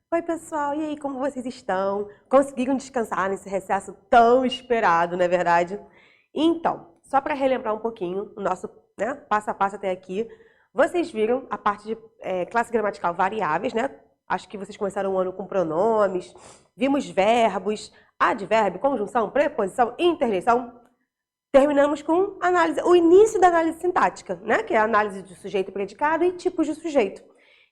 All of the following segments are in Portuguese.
Oi, pessoal, e aí, como vocês estão? Conseguiram descansar nesse recesso tão esperado, não é verdade? Então, só para relembrar um pouquinho o nosso, né, passo a passo até aqui, vocês viram a parte de classe gramatical variáveis, né? Acho que vocês começaram o ano com pronomes, vimos verbos, advérbio, conjunção, preposição, interjeição. Terminamos com análise, o início da análise sintática, né? Que é a análise de sujeito e predicado e tipos de sujeito.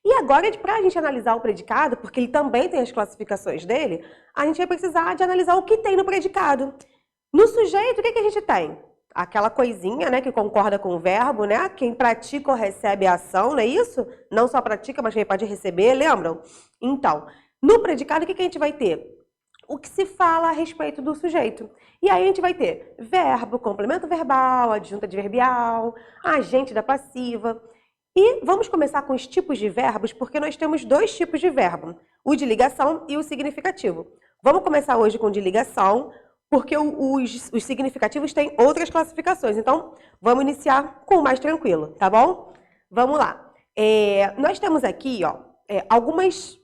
E agora, para a gente analisar o predicado, porque ele também tem as classificações dele, a gente vai precisar de analisar o que tem no predicado. No sujeito, o que a gente tem? Aquela coisinha, né, que concorda com o verbo, né? Quem pratica ou recebe a ação, não é isso? Não só pratica, mas também pode receber, lembram? Então, no predicado, o que a gente vai ter? O que se fala a respeito do sujeito. E aí a gente vai ter verbo, complemento verbal, adjunta adverbial, agente da passiva. E vamos começar com os tipos de verbos, porque nós temos dois tipos de verbo, o de ligação e o significativo. Vamos começar hoje com o de ligação, porque os significativos têm outras classificações. Então, vamos iniciar com o mais tranquilo, tá bom? Vamos lá. Nós temos aqui, ó, algumas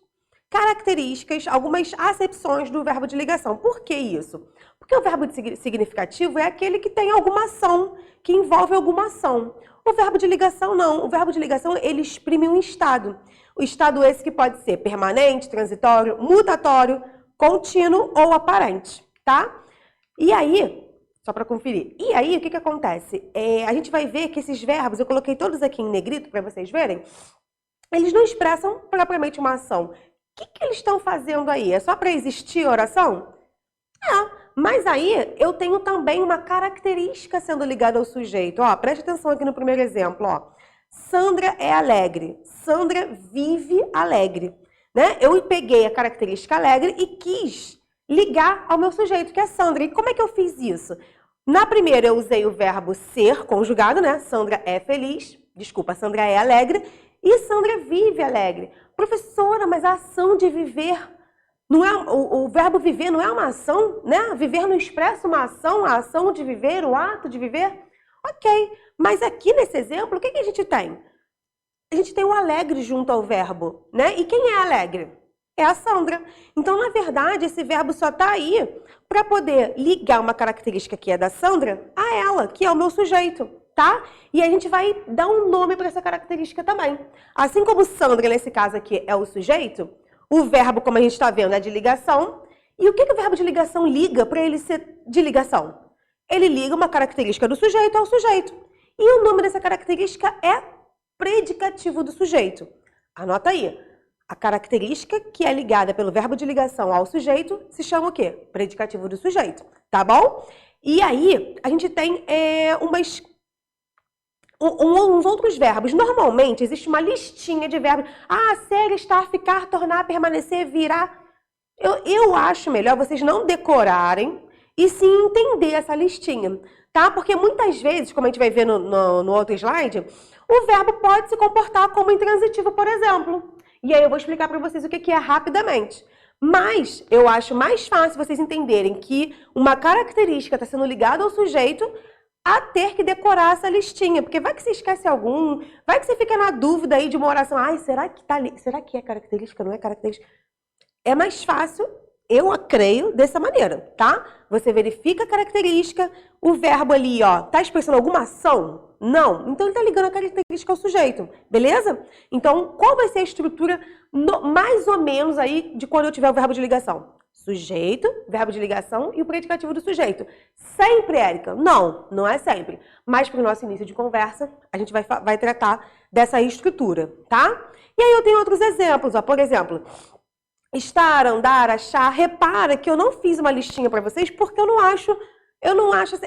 características, algumas acepções do verbo de ligação. Por que isso? Porque o verbo significativo é aquele que tem alguma ação, que envolve alguma ação. O verbo de ligação não. O verbo de ligação, ele exprime um estado. O estado esse que pode ser permanente, transitório, mutatório, contínuo ou aparente, tá? E aí, só para conferir, e aí o que acontece? A gente vai ver que esses verbos, eu coloquei todos aqui em negrito para vocês verem, eles não expressam propriamente uma ação. O que eles estão fazendo aí? É só para existir oração? Mas aí eu tenho também uma característica sendo ligada ao sujeito. Ó, preste atenção aqui no primeiro exemplo. Ó. Sandra é alegre. Sandra vive alegre. Né? Eu peguei a característica alegre e quis ligar ao meu sujeito, que é Sandra. E como é que eu fiz isso? Na primeira eu usei o verbo ser conjugado, né? Sandra é feliz. Desculpa, Sandra é alegre. E Sandra vive alegre. Professora, mas a ação de viver, não é, o verbo viver não é uma ação, né? Viver não expressa uma ação, a ação de viver, o ato de viver? Ok, mas aqui nesse exemplo, o que a gente tem? A gente tem o alegre junto ao verbo, né? E quem é alegre? É a Sandra. Então, na verdade, esse verbo só está aí para poder ligar uma característica que é da Sandra a ela, que é o meu sujeito. Tá? E a gente vai dar um nome para essa característica também. Assim como Sandra, nesse caso aqui, é o sujeito, o verbo, como a gente está vendo, é de ligação. E o que o verbo de ligação liga para ele ser de ligação? Ele liga uma característica do sujeito ao sujeito. E o nome dessa característica é predicativo do sujeito. Anota aí. A característica que é ligada pelo verbo de ligação ao sujeito se chama o quê? Predicativo do sujeito. Tá bom? E aí, a gente tem uns outros verbos. Normalmente, existe uma listinha de verbos. Ser, estar, ficar, tornar, permanecer, virar. Eu acho melhor vocês não decorarem e sim entender essa listinha, tá? Porque muitas vezes, como a gente vai ver no outro slide, o verbo pode se comportar como intransitivo, por exemplo. E aí eu vou explicar para vocês o que é rapidamente. Mas eu acho mais fácil vocês entenderem que uma característica está sendo ligada ao sujeito a ter que decorar essa listinha, porque vai que você esquece algum, vai que você fica na dúvida aí de uma oração, será que tá ali? Será que é característica, não é característica? É mais fácil, eu creio, dessa maneira, tá? Você verifica a característica, o verbo ali, ó, tá expressando alguma ação? Não. Então ele tá ligando a característica ao sujeito, beleza? Então, qual vai ser a estrutura mais ou menos aí de quando eu tiver o verbo de ligação? Sujeito, verbo de ligação e o predicativo do sujeito. Sempre, Érica? Não, não é sempre. Mas para o nosso início de conversa, a gente vai tratar dessa estrutura, tá? E aí eu tenho outros exemplos, ó. Por exemplo, estar, andar, achar. Repara que eu não fiz uma listinha para vocês porque eu não acho,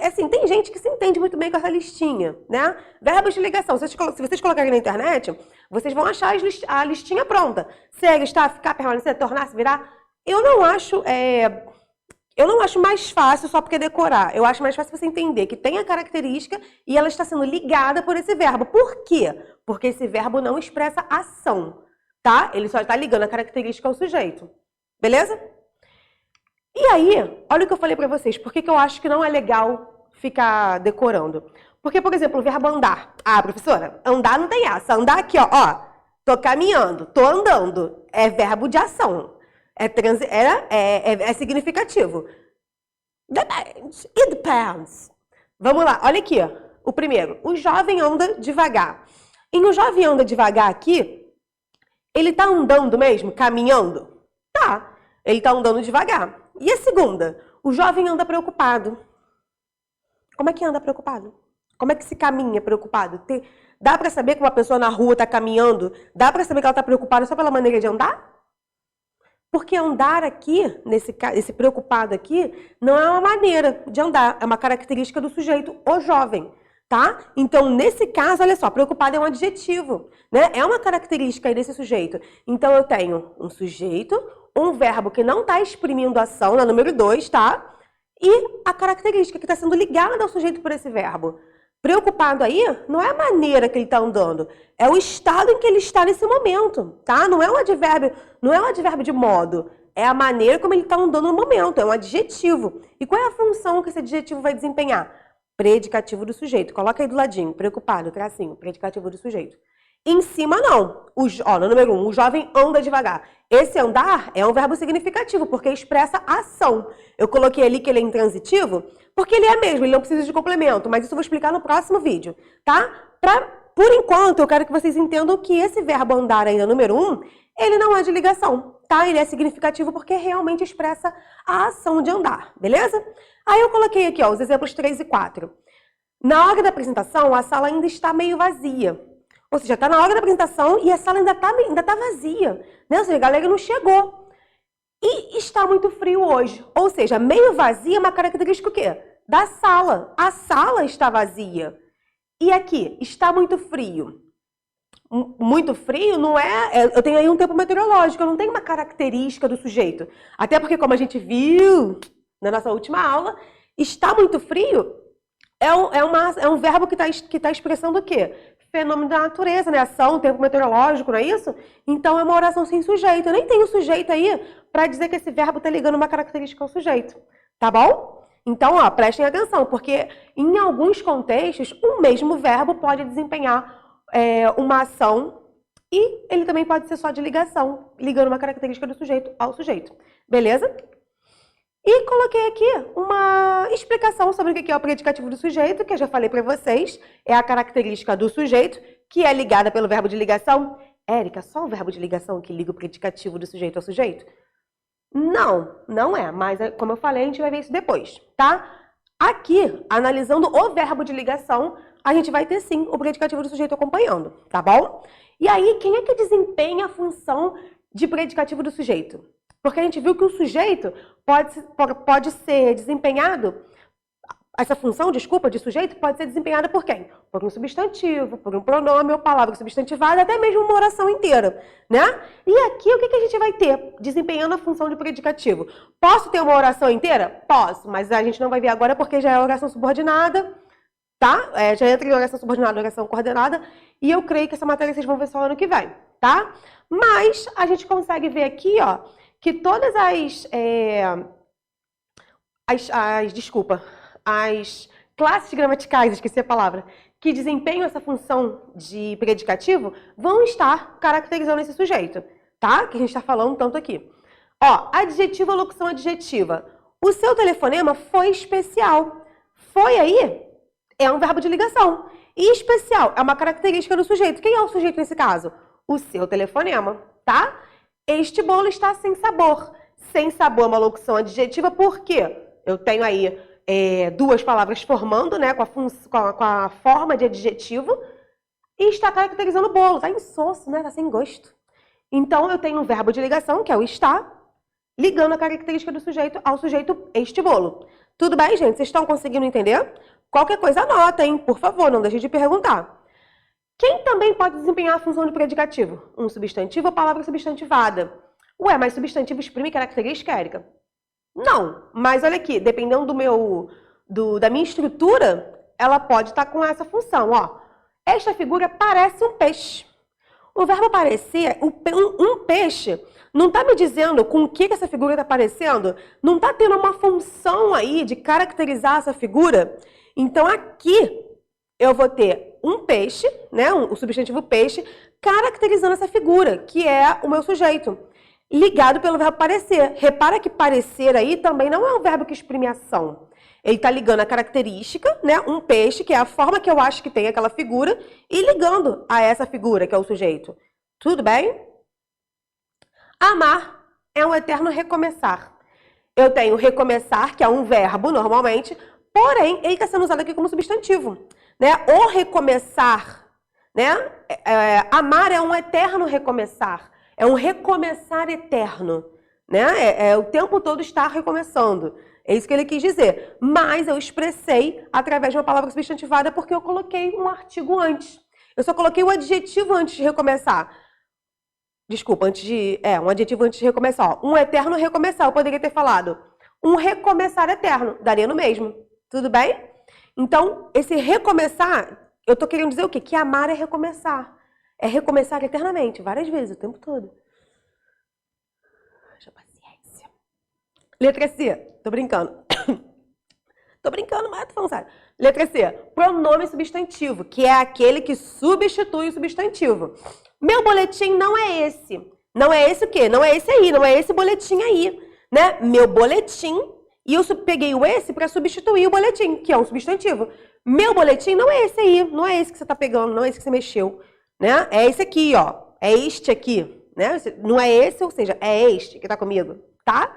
assim, tem gente que se entende muito bem com essa listinha, né? Verbos de ligação. Se vocês colocarem na internet, vocês vão achar a listinha pronta. Ser, estar, ficar, permanecer, tornar, se virar. Eu não acho mais fácil só porque decorar. Eu acho mais fácil você entender que tem a característica e ela está sendo ligada por esse verbo. Por quê? Porque esse verbo não expressa ação, tá? Ele só está ligando a característica ao sujeito. Beleza? E aí, olha o que eu falei para vocês. Por que eu acho que não é legal ficar decorando. Porque, por exemplo, o verbo andar. Ah, professora, andar não tem essa. Andar aqui, ó, tô caminhando, tô andando. É verbo de ação. É significativo. Depende. It depends. Vamos lá, olha aqui, ó. O primeiro. O jovem anda devagar. E o jovem anda devagar aqui, ele tá andando mesmo? Caminhando? Tá. Ele tá andando devagar. E a segunda? O jovem anda preocupado. Como é que anda preocupado? Como é que se caminha preocupado? Dá pra saber que uma pessoa na rua tá caminhando? Dá pra saber que ela tá preocupada só pela maneira de andar? Porque andar aqui, esse preocupado aqui, não é uma maneira de andar, é uma característica do sujeito, o jovem, tá? Então, nesse caso, olha só, preocupado é um adjetivo, né? É uma característica aí desse sujeito. Então, eu tenho um sujeito, um verbo que não está exprimindo ação, na número 2, tá? E a característica que está sendo ligada ao sujeito por esse verbo. Preocupado aí não é a maneira que ele está andando, é o estado em que ele está nesse momento, tá? Não é um advérbio de modo, é a maneira como ele está andando no momento, é um adjetivo. E qual é a função que esse adjetivo vai desempenhar? Predicativo do sujeito. Coloca aí do ladinho, preocupado, tracinho, predicativo do sujeito. Em cima não. No número 1, o jovem anda devagar. Esse andar é um verbo significativo, porque expressa ação. Eu coloquei ali que ele é intransitivo, porque ele é mesmo, ele não precisa de complemento, mas isso eu vou explicar no próximo vídeo, tá? Por enquanto, eu quero que vocês entendam que esse verbo andar aí no número 1, ele não é de ligação, tá? Ele é significativo porque realmente expressa a ação de andar, beleza? Aí eu coloquei aqui, ó, os exemplos 3 e 4. Na hora da apresentação, a sala ainda está meio vazia. Ou seja, está na hora da apresentação e a sala ainda tá vazia, né? Ou seja, a galera não chegou. E está muito frio hoje. Ou seja, meio vazia é uma característica o quê? Da sala. A sala está vazia. E aqui, está muito frio. Muito frio não é... Eu tenho aí um tempo meteorológico, eu não tenho uma característica do sujeito. Até porque, como a gente viu na nossa última aula, está muito frio é um verbo que tá expressando o quê? Fenômeno da natureza, né? Ação, tempo meteorológico, não é isso? Então, é uma oração sem sujeito. Eu nem tenho sujeito aí para dizer que esse verbo está ligando uma característica ao sujeito. Tá bom? Então, ó, prestem atenção, porque em alguns contextos, o mesmo verbo pode desempenhar uma ação e ele também pode ser só de ligação, ligando uma característica do sujeito ao sujeito. Beleza? E coloquei aqui uma explicação sobre o que é o predicativo do sujeito, que eu já falei para vocês. É a característica do sujeito, que é ligada pelo verbo de ligação. Érica, só o verbo de ligação que liga o predicativo do sujeito ao sujeito? Não, não é. Mas, como eu falei, a gente vai ver isso depois, tá? Aqui, analisando o verbo de ligação, a gente vai ter, sim, o predicativo do sujeito acompanhando, tá bom? E aí, quem é que desempenha a função de predicativo do sujeito? Porque a gente viu que o sujeito pode ser desempenhado, essa função, desculpa, de sujeito, pode ser desempenhada por quem? Por um substantivo, por um pronome ou palavra substantivada, até mesmo uma oração inteira, né? E aqui, o que a gente vai ter desempenhando a função de predicativo? Posso ter uma oração inteira? Posso, mas a gente não vai ver agora porque já é oração subordinada, tá? Já entra em oração subordinada, oração coordenada, e eu creio que essa matéria vocês vão ver só ano que vem, tá? Mas a gente consegue ver aqui, ó, que todas as classes gramaticais, esqueci a palavra, que desempenham essa função de predicativo, vão estar caracterizando esse sujeito, tá? Que a gente está falando tanto aqui. Ó, adjetivo, locução adjetiva. O seu telefonema foi especial. Foi aí é um verbo de ligação. E especial é uma característica do sujeito. Quem é o sujeito nesse caso? O seu telefonema, tá? Este bolo está sem sabor. Sem sabor é uma locução adjetiva, por quê? Eu tenho aí duas palavras formando, né, com a forma de adjetivo, e está caracterizando o bolo. Está insosso, né? Está sem gosto. Então, eu tenho um verbo de ligação, que é o está, ligando a característica do sujeito ao sujeito este bolo. Tudo bem, gente? Vocês estão conseguindo entender? Qualquer coisa anota, hein? Por favor, não deixe de perguntar. Quem também pode desempenhar a função de predicativo? Um substantivo ou palavra substantivada? Ué, mas substantivo exprime característica, Érica? Não, mas olha aqui, dependendo da minha estrutura, ela pode estar com essa função, ó. Esta figura parece um peixe. O verbo parecer, um peixe, não está me dizendo com o que essa figura está parecendo? Não está tendo uma função aí de caracterizar essa figura? Então, aqui eu vou ter um peixe, né, o substantivo peixe, caracterizando essa figura, que é o meu sujeito, ligado pelo verbo parecer. Repara que parecer aí também não é um verbo que exprime ação. Ele está ligando a característica, né, um peixe, que é a forma que eu acho que tem aquela figura, e ligando a essa figura, que é o sujeito. Tudo bem? Amar é um eterno recomeçar. Eu tenho recomeçar, que é um verbo, normalmente, porém, ele está sendo usado aqui como substantivo. Né? O recomeçar, né? Amar é um eterno recomeçar. É um recomeçar eterno. Né? O tempo todo estar recomeçando. É isso que ele quis dizer. Mas eu expressei através de uma palavra substantivada porque eu coloquei um artigo antes. Eu só coloquei o adjetivo antes de recomeçar. Desculpa, um adjetivo antes de recomeçar. Ó. Um eterno recomeçar. Eu poderia ter falado um recomeçar eterno. Daria no mesmo. Tudo bem? Então, esse recomeçar, eu tô querendo dizer o quê? Que amar é recomeçar. É recomeçar eternamente, várias vezes, o tempo todo. Haja paciência. Letra C. Tô brincando. Tô brincando, mas tô falando sério. Letra C. Pronome substantivo, que é aquele que substitui o substantivo. Meu boletim não é esse. Não é esse o quê? Não é esse aí, não é esse boletim aí. Né? Meu boletim, e eu peguei o esse para substituir o boletim, que é um substantivo. Meu boletim não é esse aí, não é esse que você tá pegando, não é esse que você mexeu. Né? É esse aqui, ó. É este aqui. Né? Não é esse, ou seja, é este que tá comigo. Tá?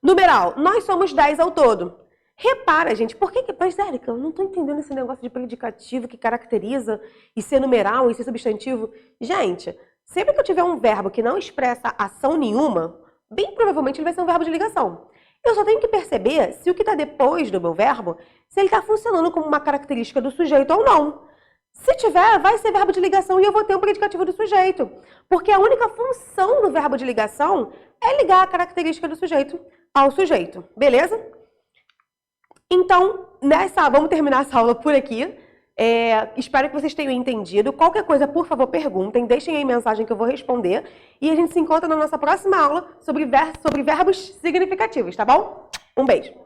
Numeral. Nós somos 10 ao todo. Repara, gente, por que... Mas, Érica, eu não tô entendendo esse negócio de predicativo que caracteriza e ser numeral e ser substantivo. Gente, sempre que eu tiver um verbo que não expressa ação nenhuma, bem provavelmente ele vai ser um verbo de ligação. Eu só tenho que perceber se o que está depois do meu verbo, se ele está funcionando como uma característica do sujeito ou não. Se tiver, vai ser verbo de ligação e eu vou ter um predicativo do sujeito. Porque a única função do verbo de ligação é ligar a característica do sujeito ao sujeito. Beleza? Então, vamos terminar essa aula por aqui. Espero que vocês tenham entendido. Qualquer coisa, por favor, perguntem, deixem aí mensagem que eu vou responder. E a gente se encontra na nossa próxima aula sobre verbos significativos, tá bom? Um beijo!